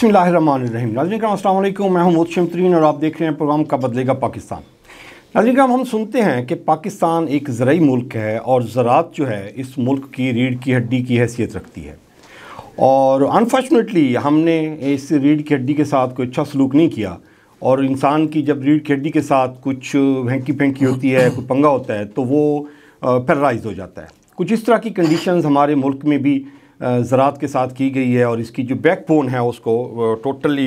बिस्मिल्लाहिर्रहमानिर्रहीम। नाज़रीन करम अस्सलाम वालेकुम, मैं हूं मोहतशम तरीन और आप देख रहे हैं प्रोग्राम कब बदलेगा पाकिस्तान। नाज़रीन करम, हम सुनते हैं कि पाकिस्तान एक ज़राई मुल्क है और ज़राअत जो है इस मुल्क की रीढ़ की हड्डी की हैसियत रखती है और अनफॉर्चुनेटली हमने इस रीढ़ की हड्डी के साथ कोई अच्छा सलूक नहीं किया। और इंसान की जब रीढ़ की हड्डी के साथ कुछ भेंकी फेंकी होती है, कोई पंगा होता है, तो वो पैरालाइज हो जाता है। कुछ इस तरह की कंडीशंस हमारे मुल्क में भी ज़राअत के साथ की गई है और इसकी जो बैकबोन है उसको टोटली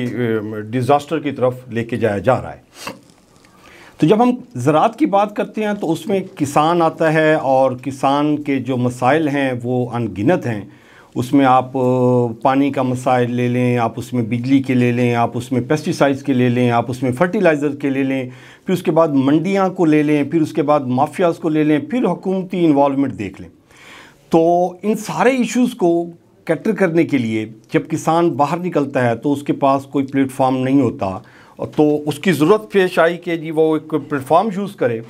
डिज़ास्टर की तरफ लेके जाया जा रहा है। तो जब हम ज़राअत की बात करते हैं तो उसमें किसान आता है और किसान के जो मसाइल हैं वो अनगिनत हैं। उसमें आप पानी का मसाइल ले लें, आप उसमें बिजली के ले लें, आप उसमें पेस्टिसाइड्स के ले लें, आप उसमें फर्टिलाइज़र के ले लें, फिर उसके बाद मंडियाँ को ले लें, फिर उसके बाद माफियाज़ को ले लें, फिर हुकूमती इन्वॉल्वमेंट देख लें। तो इन सारे इश्यूज़ को कैटर करने के लिए जब किसान बाहर निकलता है तो उसके पास कोई प्लेटफॉर्म नहीं होता, तो उसकी ज़रूरत पेश आई कि जी वो एक प्लेटफॉर्म यूज़ करे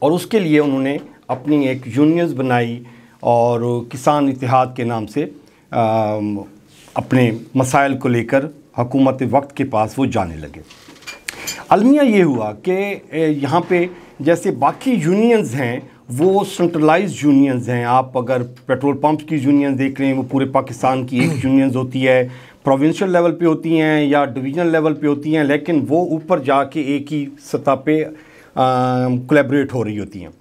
और उसके लिए उन्होंने अपनी एक यूनियंस बनाई और किसान इत्तेहाद के नाम से अपने मसाइल को लेकर हुकूमत वक्त के पास वो जाने लगे। अलमिया ये हुआ कि यहाँ पे जैसे बाकी यूनियंस हैं वो सेंट्रलाइज्ड यूनियंस हैं। आप अगर पेट्रोल पंप की यूनियन देख रहे हैं वो पूरे पाकिस्तान की एक यूनियंस होती है, प्रोविंशियल लेवल पे होती हैं या डिवीजनल लेवल पे होती हैं, लेकिन वो ऊपर जाके एक ही सतह पे कोलैबोरेट हो रही होती हैं।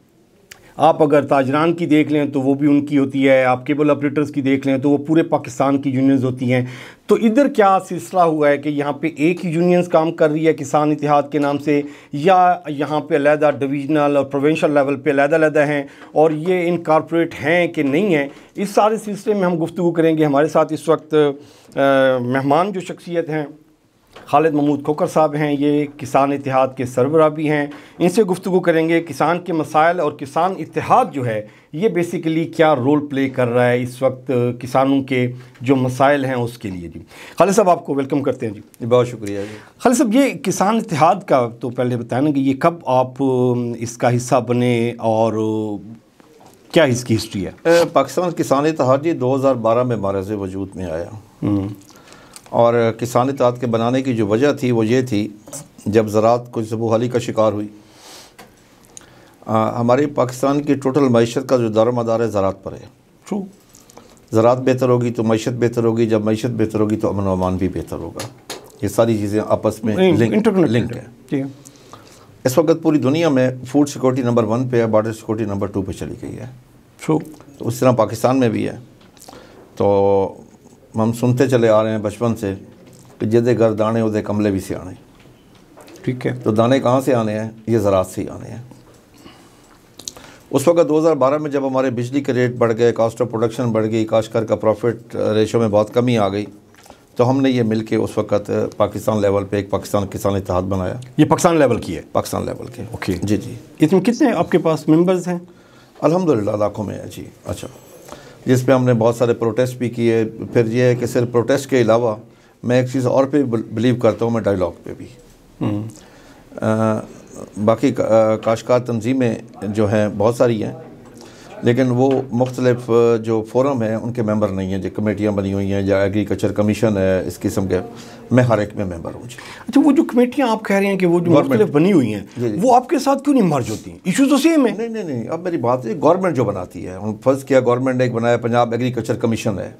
आप अगर ताजरान की देख लें तो वो भी उनकी होती है, आप केबल ऑपरेटर्स की देख लें तो वो पूरे पाकिस्तान की यूनियंस होती हैं। तो इधर क्या सिलसिला हुआ है कि यहाँ पे एक ही यूनियंस काम कर रही है किसान इत्तेहाद के नाम से, या यहाँ पे अलहदा डिवीजनल और प्रोविंशियल लेवल पे अलहदा हैं और ये इनकॉर्पोरेट हैं कि नहीं हैं। इस सारे सिलसिले में हम गुफ्तगू करेंगे। हमारे साथ इस वक्त मेहमान जो शख्सियत हैं खालिद महमूद खोकर साहब हैं, ये किसान इत्तेहाद के सरबराह भी हैं। इनसे गुफ्तगू करेंगे किसान के मसाइल और किसान इत्तेहाद जो है ये बेसिकली क्या रोल प्ले कर रहा है इस वक्त किसानों के जो मसाइल हैं उसके लिए। जी खालिद साहब, आपको वेलकम करते हैं। जी बहुत शुक्रिया जी। खालिद साहब, ये किसान इत्तेहाद का तो पहले बताएं ना कि ये कब आप इसका हिस्सा बने और क्या इसकी हिस्ट्री है? पाकिस्तान किसान इत्तेहाद जी 2012 में हमारे से वजूद में आया और किसान इत्तेहाद के बनाने की जो वजह थी वो ये थी, जब ज़राअत कुछ ज़बूहाली का शिकार हुई। हमारी पाकिस्तान की टोटल मईशत का जो दारोमदार है ज़राअत पर है। ट्रू। ज़राअत बेहतर होगी तो मईशत बेहतर होगी, जब मईशत बेहतर होगी तो अमन व अमान भी बेहतर होगा। ये सारी चीज़ें आपस में लिंक है। इस वक्त पूरी दुनिया में फूड सिक्योरिटी नंबर 1 पे है, बॉर्डर सिक्योरिटी नंबर 2 पे चली गई है। ट्रू। तो उस तरह पाकिस्तान में भी है। तो हम सुनते चले आ रहे हैं बचपन से कि जिदे घर दाने उदे कमले भी से आने। ठीक है। तो दाने कहाँ से आने हैं? ये ज़राअत से ही आने हैं। उस वक्त 2012 में जब हमारे बिजली के रेट बढ़ गए, कॉस्ट ऑफ प्रोडक्शन बढ़ गई, काश्तकार का प्रॉफिट रेशो में बहुत कमी आ गई, तो हमने ये मिल के उस वक्त पाकिस्तान लेवल पे एक पाकिस्तान किसान इत्तेहाद बनाया। ये पाकिस्तान लेवल की है? पाकिस्तान लेवल के। ओके जी जी। इसमें कितने आपके पास मेंबर्स हैं? अल्हम्दुलिल्लाह लाखों में है जी। अच्छा, जिस पे हमने बहुत सारे प्रोटेस्ट भी किए। फिर ये है कि सिर्फ प्रोटेस्ट के अलावा मैं एक चीज़ और पे बिलीव करता हूँ, मैं डायलॉग पे भी। बाकी काश्तकार तंजीमें जो हैं बहुत सारी हैं, लेकिन वो मुख्तलिफ जो फोरम हैं उनके मेंबर नहीं हैं। जो कमेटियाँ बनी हुई हैं या एग्रीकल्चर कमीशन है, इस किस्म के, मैं हर एक में मेंबर हूँ जी। अच्छा, वो जो कमेटियाँ आप कह रहे हैं कि वो जो मुख्तलिफ बनी हुई हैं वो आपके साथ क्यों नहीं मर्ज होती? इशू तो सेम है। नहीं, अब मेरी बात है, गवर्नमेंट जो बनाती है, फर्ज किया गवर्नमेंट ने एक बनाया पंजाब एग्रीकल्चर कमीशन है,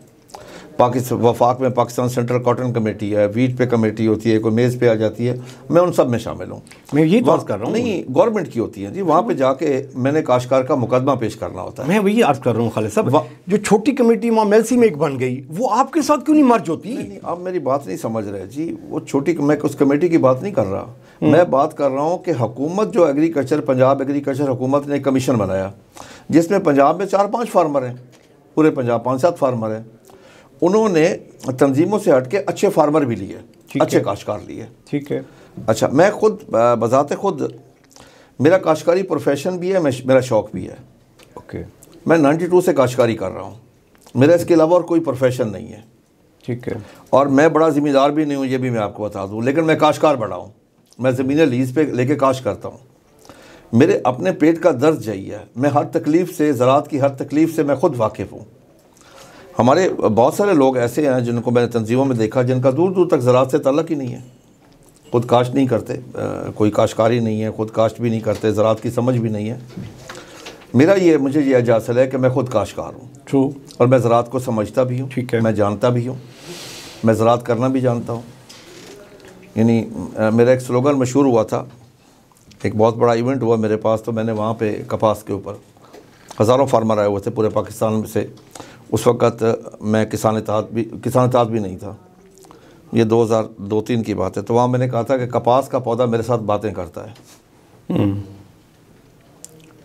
पाकिस्तान वफाक में पाकिस्तान सेंट्रल कॉटन कमेटी है, वीट पे कमेटी होती है, कोई मेज़ पे आ जाती है, मैं उन सब में शामिल हूँ। मैं यही बात कर रहा हूँ। नहीं, गवर्नमेंट की होती है जी। वहाँ पे जाके मैंने काश्तकार का मुकदमा पेश करना होता है। मैं वही अर्ज कर रहा हूँ खालिद साहब, जो छोटी कमेटी मेलसी में एक बन गई वो आपके साथ क्यों नहीं मर्ज होती? नहीं, आप मेरी बात नहीं समझ रहे जी। वो छोटी, मैं उस कमेटी की बात नहीं कर रहा, मैं बात कर रहा हूँ कि हुकूमत जो एग्रीकल्चर, पंजाब एग्रीकल्चर हुकूमत ने कमीशन बनाया जिसमें पंजाब में 4-5 फार्मर हैं, पूरे पंजाब 5-7 फार्मर हैं। उन्होंने तंजीमों से हट के अच्छे फार्मर भी लिए, अच्छे काश्तकार लिए। ठीक है। अच्छा, मैं खुद बजाते खुद, मेरा काश्तकारी प्रोफेशन भी है, मेरा शौक़ भी है। ओके। मैं 92 से काश्तकारी कर रहा हूँ, मेरा इसके अलावा और कोई प्रोफेशन नहीं है। ठीक है। और मैं बड़ा ज़िम्मेदार भी नहीं हूँ, ये भी मैं आपको बता दूँ, लेकिन मैं काश्तकार बड़ा हूँ। मैं ज़मीनें लीज़ पे लेके काश्त करता हूँ। मेरे अपने पेट का दर्द यही है। मैं हर तकलीफ़ से, ज़राअत की हर तकलीफ़ से मैं ख़ुद वाकिफ़ हूँ। हमारे बहुत सारे लोग ऐसे हैं जिनको मैंने तंजीमों में देखा जिनका दूर दूर तक ज़राअत से ताल्लुक़ ही नहीं है, खुद काश्त नहीं करते, कोई काश्तकारी नहीं है, खुद काश्त भी नहीं करते, ज़राअत की समझ भी नहीं है। मुझे ये एजाज़ हासिल है कि मैं खुद काश्तकार हूँ। ट्रू। और मैं ज़राअत को समझता भी हूँ, ठीक है। मैं जानता भी हूँ, मैं ज़राअत करना भी जानता हूँ। यानी मेरा एक स्लोगन मशहूर हुआ था, एक बहुत बड़ा इवेंट हुआ मेरे पास, तो मैंने वहाँ पे कपास के ऊपर हज़ारों फार्मर आए हुए थे पूरे पाकिस्तान में से। उस वक़्त मैं किसान इत्तेहाद भी नहीं था, ये 2002-03 की बात है। तो वहाँ मैंने कहा था कि कपास का पौधा मेरे साथ बातें करता है,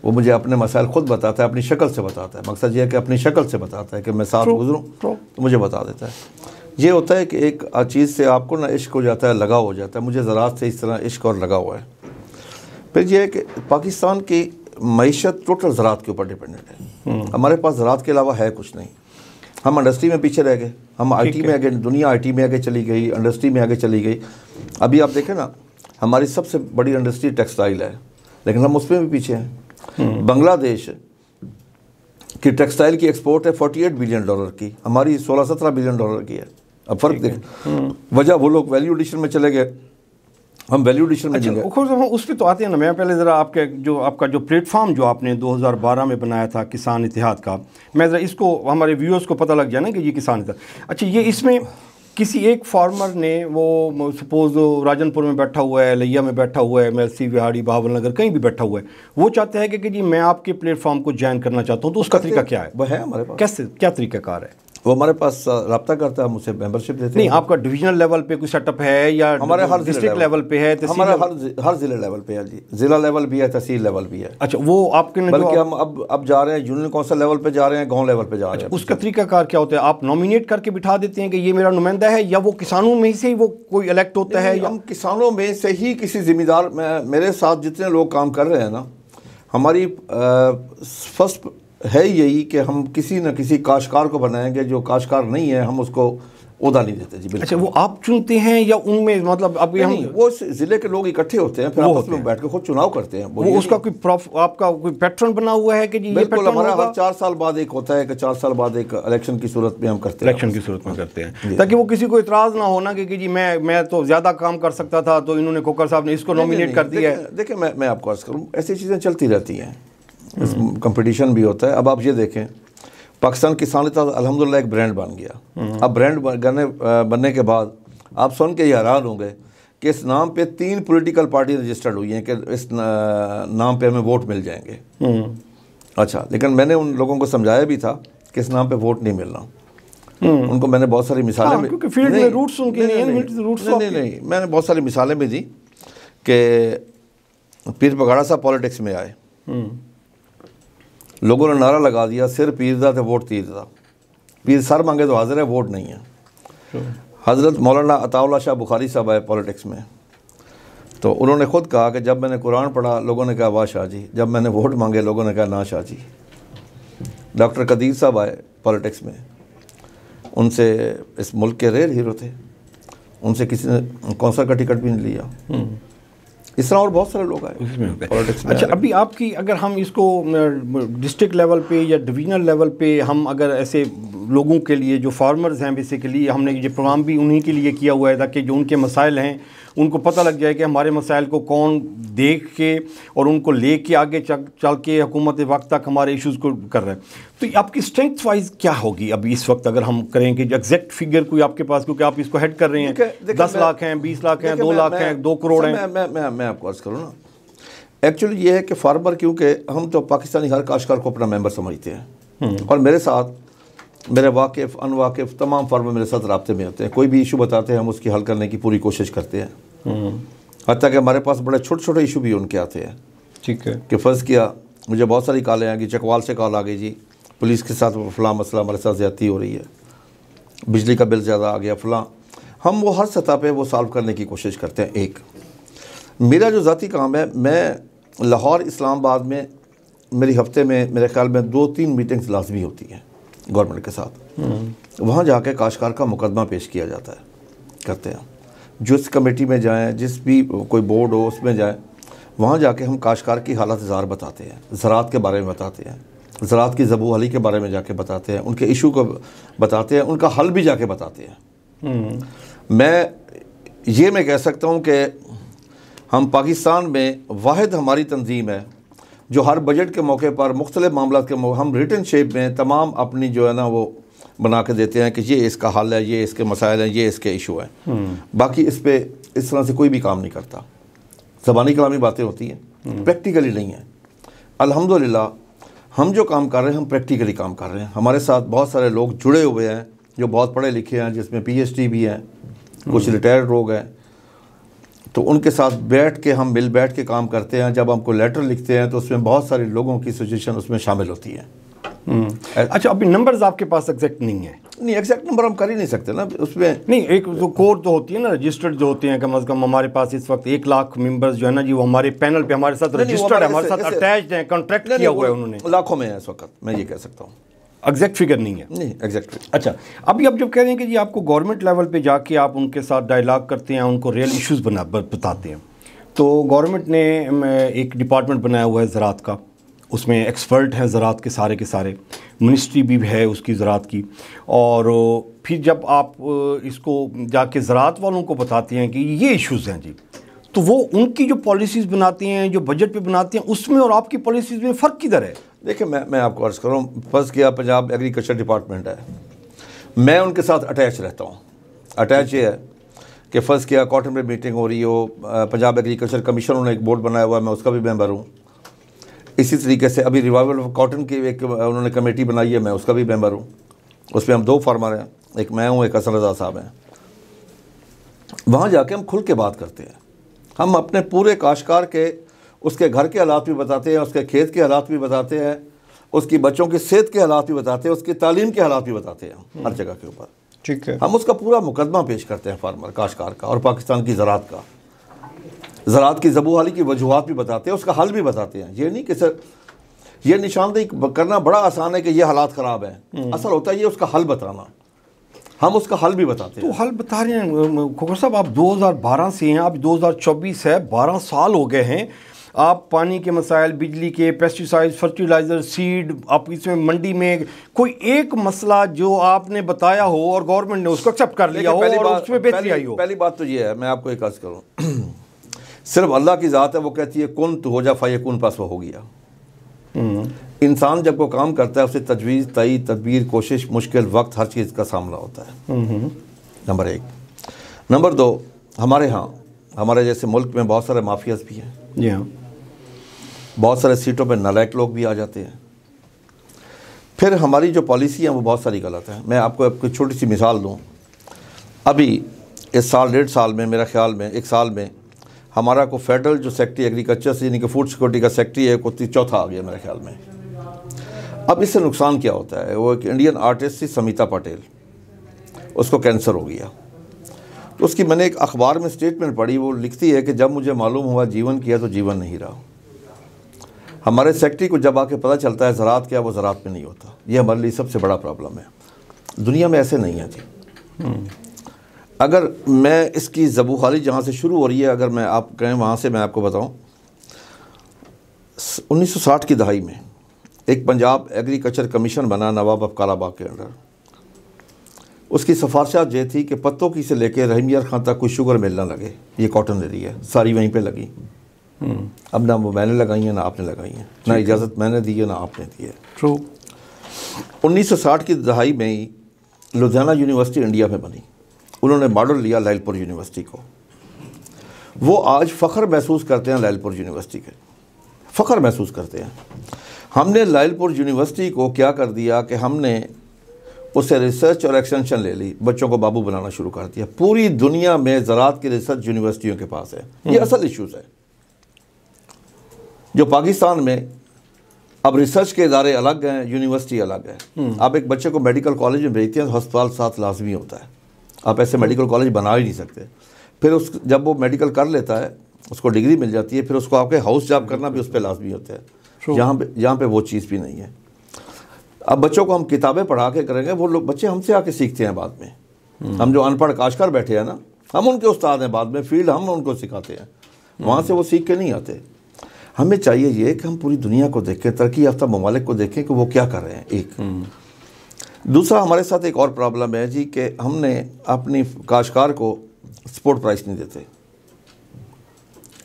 वो मुझे अपने मसाइल ख़ुद बताता है, अपनी शक्ल से बताता है। मकसद ये है कि अपनी शक्ल से बताता है कि मैं साथ गुजरूँ तो मुझे बता देता है। ये होता है कि एक चीज़ से आपको ना इश्क हो जाता है, लगाव हो जाता है। मुझे ज़राअत से इस तरह इश्क और लगाव हुआ है। फिर ये है कि पाकिस्तान की मईशत टोटल ज़राअत के ऊपर डिपेंडेंट है। हमारे पास ज़राअत के अलावा है कुछ नहीं। हम इंडस्ट्री में पीछे रह गए, हम IT में आगे, दुनिया IT में आगे चली गई, इंडस्ट्री में आगे चली गई। अभी आप देखें ना, हमारी सबसे बड़ी इंडस्ट्री टेक्सटाइल है, लेकिन हम उसमें भी पीछे हैं। बांग्लादेश की टेक्सटाइल की एक्सपोर्ट है $48 बिलियन की, हमारी $16-17 बिलियन की है। अब फ़र्क देखें, वजह वो लोग वैल्यू एडिशन में चले गए, हम वैल्यू एडिशन में चले गए। हम उस पर तो आते हैं ना। मैं पहले ज़रा आपका जो प्लेटफॉर्म जो आपने 2012 में बनाया था किसान इत्तेहाद का, मैं ज़रा इसको हमारे व्यूअर्स को पता लग जाए ना कि ये किसान इत्तेहाद। अच्छा, ये इसमें किसी एक फार्मर ने, वो सपोज़ राजनपुर में बैठा हुआ है, लिया में बैठा हुआ है, MLC, विहाड़ी, बहावल नगर, कहीं भी बैठा हुआ है, वो चाहता है कि जी मैं आपके प्लेटफॉर्म को ज्वाइन करना चाहता हूँ, तो उसका तरीका क्या है? वो है हमारे पास, कैसे, क्या तरीक़ाकार है? वो हमारे पास रब्ता करता है, मुझसे मेंबरशिप देते हैं। नहीं, आपका डिविजनल लेवल पे कोई सेटअप है या हमारे हर डिस्ट्रिक्ट लेवल पे है? हमारा हर ज़िले लेवल पे है जी, ज़िला लेवल भी है, तहसील लेवल भी है। अच्छा, वो आपके, बल्कि हम अब जा रहे हैं यूनियन कौंसिल लेवल पे जा रहे हैं, गांव लेवल पे जा रहे हैं। उसका तरीकाकार क्या होता है? आप नॉमिनेट करके बिठा देते हैं कि ये मेरा नुमाइंदा है, या वो किसानों में से ही वो कोई इलेक्ट होता है? हम किसानों में से ही किसी जिम्मेदार, मेरे साथ जितने लोग काम कर रहे हैं ना, हमारी फर्स्ट है यही कि हम किसी न किसी काश्तकार को बनाएंगे, जो काश्तकार नहीं है हम उसको ओहदा नहीं देते जी। अच्छा, वो आप चुनते हैं या उनमें, मतलब अब हम वो ज़िले के लोग इकट्ठे होते हैं, फिर आपस में बैठ कर खुद चुनाव करते हैं। वो उसका कोई आपका कोई पैटर्न बना हुआ है कि जी ये पैटर्न हमारा हर 4 साल बाद एक होता है कि 4 साल बाद एक इलेक्शन की सूरत में हम करते हैं, इलेक्शन की सूरत में करते हैं, ताकि वो किसी को इतराज़ ना होना कि जी मैं तो ज़्यादा काम कर सकता था, तो इन्होंने खोखर साहब ने इसको नॉमिनेट कर दिया है। देखिए, मैं आपको अर्ज़ करूँ, ऐसी चीज़ें चलती रहती हैं, कंपटीशन भी होता है। अब आप ये देखें, पाकिस्तान किसान इत्तेहाद अल्हम्दुलिल्लाह एक ब्रांड बन गया। अब ब्रांड बनने के बाद आप सुन के हैरान होंगे कि इस नाम पे 3 पॉलिटिकल पार्टी रजिस्टर्ड हुई हैं कि इस नाम पे हमें वोट मिल जाएंगे। अच्छा, लेकिन मैंने उन लोगों को समझाया भी था कि इस नाम पे वोट नहीं मिलना। उनको मैंने बहुत सारी मिसालें, क्योंकि फील्ड में रूट्स उनके नहीं, मैंने बहुत सारी मिसालें भी दी कि पीर बगाड़ा साहब पॉलिटिक्स में आए, लोगों ने नारा लगा दिया, सिर पीर दा तो वोट तीर दा, पीर सर मांगे तो हाजिर है, वोट नहीं है। हज़रत मौलाना अताउल्लाह शाह बुखारी साहब आए पॉलिटिक्स में, तो उन्होंने ख़ुद कहा कि जब मैंने कुरान पढ़ा लोगों ने कहा वाह शाह जी, जब मैंने वोट मांगे लोगों ने कहा ना शाह जी। डॉक्टर कदीर साहब आए पॉलिटिक्स में, उनसे, इस मुल्क के रेयर हीरो थे, उनसे किसी ने कौंसल का टिकट भी नहीं लिया। इस तरह और बहुत सारे लोग आए पॉलिटिक्स में। अच्छा, अभी आपकी, अगर हम इसको डिस्ट्रिक्ट लेवल पे या डिवीजनल लेवल पे, हम अगर ऐसे लोगों के लिए जो फार्मर्स हैं, बेसिकली हमने ये प्रोग्राम भी उन्हीं के लिए किया हुआ है ताकि जो उनके मसाइल हैं उनको पता लग जाए कि हमारे मसाइल को कौन देख के और उनको ले के आगे चल के हुकूमत वक्त तक हमारे इश्यूज़ को कर रहे हैं। तो आपकी स्ट्रेंथ वाइज क्या होगी अभी इस वक्त, अगर हम करें कि एग्जैक्ट फिगर कोई आपके पास, क्योंकि आप इसको हेड कर रहे हैं, 10 लाख हैं, 20 लाख हैं, 2 लाख हैं, 2 करोड़ हैं। मैं आपको अर्ज़ करूँ ना, एक्चुअली ये है कि फार्मर, क्योंकि हम तो पाकिस्तानी हर काश्तकार को अपना मेंबर समझते हैं, और मेरे साथ मेरे वाकिफ़ अनवाकिफ़ तमाम फार्मर मेरे साथ राब्ते में होते हैं। कोई भी इशू बताते हैं हम उसकी हल करने की पूरी कोशिश करते हैं। हत्ता कि हमारे पास बड़े छोटे छोटे इशू भी उनके आते हैं। ठीक है, कि फ़र्ज़ किया मुझे बहुत सारी कॉलें आएंगी, चकवाल से कॉल आ गई जी, पुलिस के साथ फ़लाँ मसला हमारे साथ ज़्यादती हो रही है, बिजली का बिल ज़्यादा आ गया फ़लाँ, हम वो हर सतह पे वो सॉल्व करने की कोशिश करते हैं। एक मेरा जो ज़ाती काम है, मैं लाहौर इस्लामाबाद में मेरी हफ्ते में मेरे ख्याल में 2-3 मीटिंग्स लाजमी होती हैं गवर्नमेंट के साथ। वहाँ जाके काश्तकार का मुकदमा पेश किया जाता है, करते हैं। जिस कमेटी में जाएं, जिस भी कोई बोर्ड हो उसमें जाएं, वहाँ जाके हम काश्तकार की हालत ज़ार बताते हैं, ज़राअत के बारे में बताते हैं, ज़राअत की ज़बूहाली के बारे में जाके बताते हैं, उनके इशू को बताते हैं, उनका हल भी जाके बताते हैं। मैं कह सकता हूँ कि हम पाकिस्तान में वाहिद हमारी तंजीम है जो हर बजट के मौके पर मुख्तलिफ मामला के हम रिटन शेप में तमाम अपनी जो है ना वो बना के देते हैं कि ये इसका हल है, ये इसके मसाइल हैं, ये इसके इशू हैं। बाकी इस पर इस तरह से कोई भी काम नहीं करता। ज़बानी कलामी बातें होती हैं, प्रैक्टिकली नहीं है। अल्हम्दुलिल्लाह हम जो काम कर रहे हैं हम प्रैक्टिकली काम कर रहे हैं। हमारे साथ बहुत सारे लोग जुड़े हुए हैं जो बहुत पढ़े लिखे हैं, जिसमें PhD भी हैं, कुछ रिटायर्ड लोग हैं। तो उनके साथ बैठ के हम बैठ के काम करते हैं। जब हमको लेटर लिखते हैं तो उसमें बहुत सारे लोगों की सजेशन उसमें शामिल होती है। अच्छा, अभी नंबर्स आपके पास एग्जैक्ट नहीं है? नहीं, एग्जैक्ट नंबर हम कर ही नहीं सकते ना उसमें। नहीं, एक जो कोर तो होती है ना, रजिस्टर्ड जो होते हैं, कम अज़ कम हमारे पास इस वक्त 1 लाख मेंबर्स जो है ना जी, वो हमारे पैनल पे हमारे साथ रजिस्टर्ड है, हमारे साथ अटैच्ड हैं, कॉन्ट्रैक्ट किया हुआ है उन्होंने। लाखों में है इस वक्त, मैं ये कह सकता हूँ। एग्जैक्ट फिगर नहीं है? नहीं, एग्जैक्ट। अच्छा, अभी आप जब कह रहे हैं कि जी आपको गवर्नमेंट लेवल पे जाके आप उनके साथ डायलॉग करते हैं, उनको रियल इश्यूज़ बताते हैं, तो गवर्नमेंट ने एक डिपार्टमेंट बनाया हुआ है ज़राअत का, उसमें एक्सपर्ट हैं ज़राअत के सारे, मिनिस्ट्री भी है उसकी ज़राअत की। और फिर जब आप इसको जाके ज़राअत वालों को बताते हैं कि ये इश्यूज़ हैं जी, तो वो उनकी जो पॉलिसीज़ बनाते हैं, जो बजट पे बनाते हैं, उसमें और आपकी पॉलिसीज़ में फ़र्क किधर है? देखिए, मैं आपको अर्ज़ करूँ, फर्स्ट किया पंजाब एग्रीकल्चर डिपार्टमेंट है, मैं उनके साथ अटैच रहता हूँ। अटैच ये है कि फर्स्ट किया कॉटन पे मीटिंग हो रही हो, पंजाब एग्रीकल्चर कमीशन उन्होंने एक बोर्ड बनाया हुआ है, मैं उसका भी मेंबर हूँ। इसी तरीके से अभी रिवाइवल ऑफ कॉटन की एक उन्होंने कमेटी बनाई है, मैं उसका भी मेंबर हूँ। उसमें हम 2 फार्मर हैं, एक मैं हूँ, एक हसन रज़ा साहब हैं। वहाँ जाके हम खुल के बात करते हैं। हम अपने पूरे काश्तकार के उसके घर के हालात भी बताते हैं, उसके खेत के हालात भी बताते हैं, उसकी बच्चों की सेहत के हालात भी बताते हैं, उसकी तालीम के हालात भी बताते हैं, हर जगह के ऊपर। ठीक है, हम उसका पूरा मुकदमा पेश करते हैं फार्मर काश्तकार का और पाकिस्तान की ज़राअत का। ज़राअत की ज़बूहाली की वजूहात भी बताते हैं, उसका हल भी बताते हैं। ये नहीं कि सर ये निशानदेही करना बड़ा आसान है कि ये हालात ख़राब हैं, असल होता है ये उसका हल बताना। हम उसका हल भी बताते हैं। तो हल बता रहे हैं खोखर साहब, आप 2012 से हैं, आप 2024 है, 12 साल हो गए हैं। आप पानी के मसाइल, बिजली के, पेस्टिसाइड, फर्टिलाइज़र, सीड, आप इसमें मंडी में कोई एक मसला जो आपने बताया हो और गवर्नमेंट ने उसको एक्सेप्ट कर लिया हो और उसमें बेहतरी आई हो? पहली बात तो ये है, मैं आपको एक अर्ज़ करूँ, सिर्फ अल्लाह की ज़ात है, वो कहती है कुन तो हो जा, फ़यकुन, पास वो हो गया। इंसान जब कोई काम करता है उसे तजवीज़, तई, तदबीर, कोशिश, मुश्किल, वक्त, हर चीज़ का सामना होता है। नंबर 1। नंबर 2, हमारे जैसे मुल्क में बहुत सारे माफियाज भी हैं। जी हाँ, बहुत सारे सीटों पर नालायक लोग भी आ जाते हैं। फिर हमारी जो पॉलिसी है वो बहुत सारी गलत है। मैं आपको एक छोटी सी मिसाल दूँ। अभी इस साल 1.5 साल में, मेरा ख्याल में 1 साल में हमारा को फेडरल जो सेक्रेटरी एग्रीकल्चर से, यानी कि फूड सिक्योरिटी का सेक्रेटरी है, को 4था आ गया मेरे ख्याल में। अब इससे नुकसान क्या होता है, वो एक इंडियन आर्टिस्ट थी समिता पटेल, उसको कैंसर हो गया। तो उसकी मैंने एक अखबार में स्टेटमेंट पढ़ी, वो लिखती है कि जब मुझे मालूम हुआ जीवन किया तो जीवन नहीं रहा। हमारे सेक्रेटरी को जब आके पता चलता है ज़राअत क्या, वो ज़राअत में नहीं होता। ये हमारे लिए सबसे बड़ा प्रॉब्लम है। दुनिया में ऐसे नहीं है जी। अगर मैं इसकी ज़बूहाली जहाँ से शुरू हो रही है, अगर मैं आप कहें वहाँ से मैं आपको बताऊँ, 1960 की दहाई में एक पंजाब एग्रीकल्चर कमीशन बना नवाब अफकाराबाद के अंडर। उसकी सिफारिशात ये थी कि पत्तों की से लेकर रहीमियर खान तक कोई शुगर मिल ना लगे। ये कॉटन एरी है, सारी वहीं पे लगी। अब ना वो मैंने लगाई है ना आपने लगाई है, ना इजाज़त मैंने दी है ना आपने दी है। ट्रू। 1960 की दहाई में ही लुधियाना यूनिवर्सिटी इंडिया में बनी। उन्होंने मॉडल लिया लैलपुर यूनिवर्सिटी को। वो आज फ़ख्र महसूस करते हैं लैलपुर यूनिवर्सिटी के, फ़ख्र महसूस करते हैं। हमने लैलपुर यूनिवर्सिटी को क्या कर दिया कि हमने उससे रिसर्च और एक्सटेंशन ले ली, बच्चों को बाबू बनाना शुरू कर दिया। पूरी दुनिया में ज़राअत की रिसर्च यूनिवर्सिटियों के पास है। ये असल इश्यूज़ है जो पाकिस्तान में अब रिसर्च के इदारे अलग हैं, यूनिवर्सिटी अलग है। आप एक बच्चे को मेडिकल कॉलेज में भेजते हैं तो अस्पताल साथ लाजमी होता है। आप ऐसे मेडिकल कॉलेज बना ही नहीं सकते। फिर जब वो मेडिकल कर लेता है, उसको डिग्री मिल जाती है, फिर उसको आपके हाउस जॉब करना भी उस पर लाजमी होता है। यहाँ पे वो चीज़ भी नहीं है। अब बच्चों को हम किताबें पढ़ा के करेंगे, वो लोग बच्चे हमसे आके सीखते हैं बाद में। हम जो अनपढ़ काश्तकार बैठे हैं ना, हम उनके उस्ताद हैं बाद में, फील्ड हम उनको सिखाते हैं, वहाँ से वो सीख के नहीं आते। हमें चाहिए ये कि हम पूरी दुनिया को देखें, तरक्की याफ्ता ममालिक को देखें कि वो क्या कर रहे हैं। एक दूसरा, हमारे साथ एक और प्रॉब्लम है जी कि हमने अपनी काश्तकार को सपोर्ट प्राइस नहीं देते।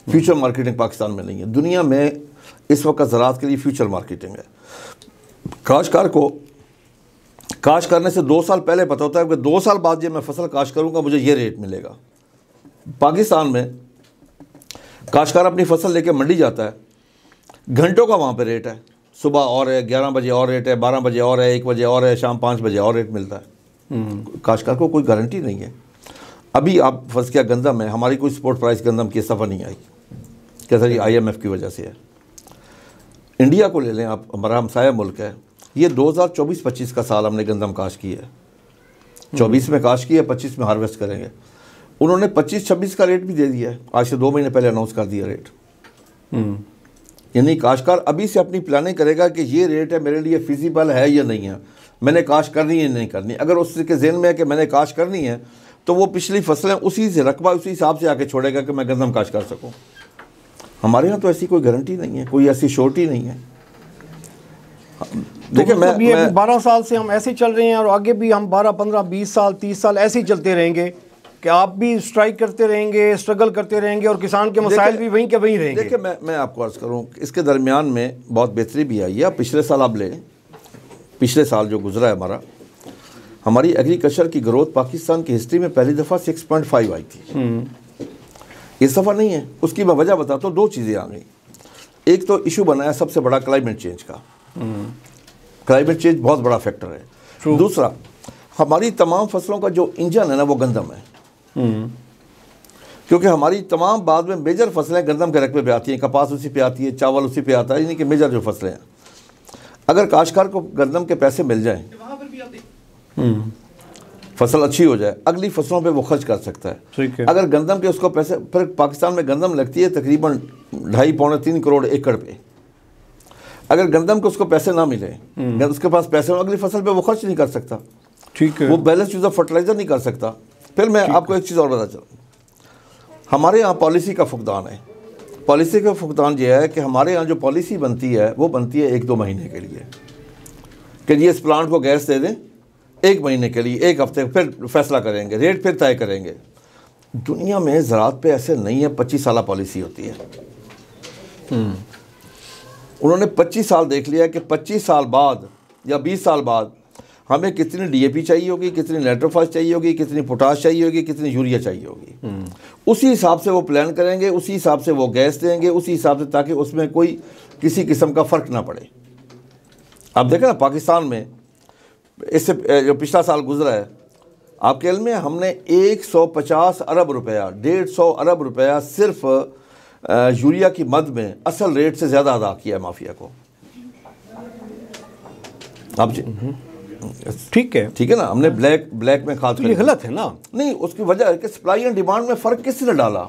फ्यूचर मार्केटिंग पाकिस्तान में नहीं है। दुनिया में इस वक्त ज़राअत के लिए फ्यूचर मार्केटिंग है। काश्तकार को काश्त करने से 2 साल पहले पता होता है कि 2 साल बाद जब मैं फसल काश्त करूंगा मुझे ये रेट मिलेगा। पाकिस्तान में काश्तकार अपनी फसल लेके मंडी जाता है, घंटों का वहाँ पे रेट है। सुबह और है, 11 बजे और रेट है, 12 बजे और है, 1 बजे और है, शाम 5 बजे और रेट मिलता है। काश्तकार को कोई गारंटी नहीं है। अभी आप फंस किया गंदम है, हमारी कोई सपोर्ट प्राइस गंदम की सफ़र नहीं आई। कैसा जी? IMF की वजह से है। इंडिया को ले लें आप, हमारा हमसाया मुल्क है। ये 2024-25 का साल हमने गंदम काश्त की है। 24 में काश्त की है, 25 में हार्वेस्ट करेंगे। उन्होंने 25-26 का रेट भी दे दिया है, आज से 2 महीने पहले अनाउंस कर दिया रेट। यानी काश्तकार अभी से अपनी प्लानिंग करेगा कि ये रेट है, मेरे लिए फिजिबल है या नहीं है, मैंने काश्त करनी है नहीं करनी। अगर उसके ज़हन में है कि मैंने काश्त करनी है तो वो पिछली फसलें उसी से रकबा उसी हिसाब से आके छोड़ेगा कि मैं गंदम काश्त कर सकूँ। हमारे यहाँ तो ऐसी कोई गारंटी नहीं है, कोई ऐसी श्योरिटी नहीं है। देखिए, मैं 12 साल से हम ऐसे चल रहे हैं और आगे भी हम 12, 15, 20 साल, 30 साल ऐसे ही चलते रहेंगे कि आप भी स्ट्राइक करते रहेंगे, स्ट्रगल करते रहेंगे और किसान के मसाइल भी वहीं के वहीं रहेंगे। देखिए, मैं आपको अर्ज़ करूँ, इसके दरमियान में बहुत बेहतरी भी आई है। पिछले साल आप लें, पिछले साल जो गुजरा है हमारी एग्रीकल्चर की ग्रोथ पाकिस्तान की हिस्ट्री में पहली दफ़ा 6.5 आई थी। इस दफ़ा नहीं है। उसकी मैं वजह बताता हूँ। 2 चीज़ें आ गई। एक तो इशू बनाया सबसे बड़ा क्लाइमेट चेंज का। क्लाइमेट चेंज बहुत बड़ा फैक्टर है। दूसरा, हमारी तमाम फसलों का जो इंजन है ना वो गंदम है। क्योंकि हमारी तमाम बाद में मेजर फसलें गंदम के रकबे पे आती हैं, कपास उसी पे आती है, चावल उसी पे आता है, यानी कि मेजर जो फसलें हैं। अगर काश्तकार को गंदम के पैसे मिल जाएं, फसल अच्छी हो जाए, अगली फसलों पे वो खर्च कर सकता है। अगर गंदम के उसको पैसे, फिर पाकिस्तान में गंदम लगती है तकरीबन 2.5-3 करोड़ एकड़ पे। अगर गंदम को उसको पैसे ना मिले, उसके पास पैसे, अगली फसल पे वो खर्च नहीं कर सकता। ठीक है, वो बैलेंस यूज ऑफ फर्टिलाइजर नहीं कर सकता। फिर मैं आपको एक चीज़ और बता चलूँ, हमारे यहाँ पॉलिसी का फुकदान है। पॉलिसी का फुकदान ये है कि हमारे यहाँ जो पॉलिसी बनती है वो बनती है 1-2 महीने के लिए, कि जी इस प्लांट को गैस दे दें 1 महीने के लिए, 1 हफ्ते, फिर फैसला करेंगे, रेट फिर तय करेंगे। दुनिया में ज़राअत पे ऐसे नहीं है 25 साल पॉलिसी होती है। उन्होंने 25 साल देख लिया कि 25 साल बाद या 20 साल बाद हमें कितनी DAP चाहिए होगी, कितनी नाइट्रोफॉस चाहिए होगी, कितनी पोटाश चाहिए होगी, कितनी यूरिया चाहिए होगी। उसी हिसाब से वो प्लान करेंगे, उसी हिसाब से वो गैस देंगे, उसी हिसाब से, ताकि उसमें कोई किसी किस्म का फ़र्क ना पड़े। आप देखें ना पाकिस्तान में इससे जो पिछला साल गुजरा है, आपके इल्म में हमने 150 अरब रुपया, 150 अरब रुपया सिर्फ यूरिया की मद में असल रेट से ज़्यादा अदा किया है माफिया को। आप ठीक है ना, हमने ब्लैक में खाद, तो ये गलत है ना? नहीं, उसकी वजह है कि सप्लाई एंड डिमांड में फ़र्क किसने डाला?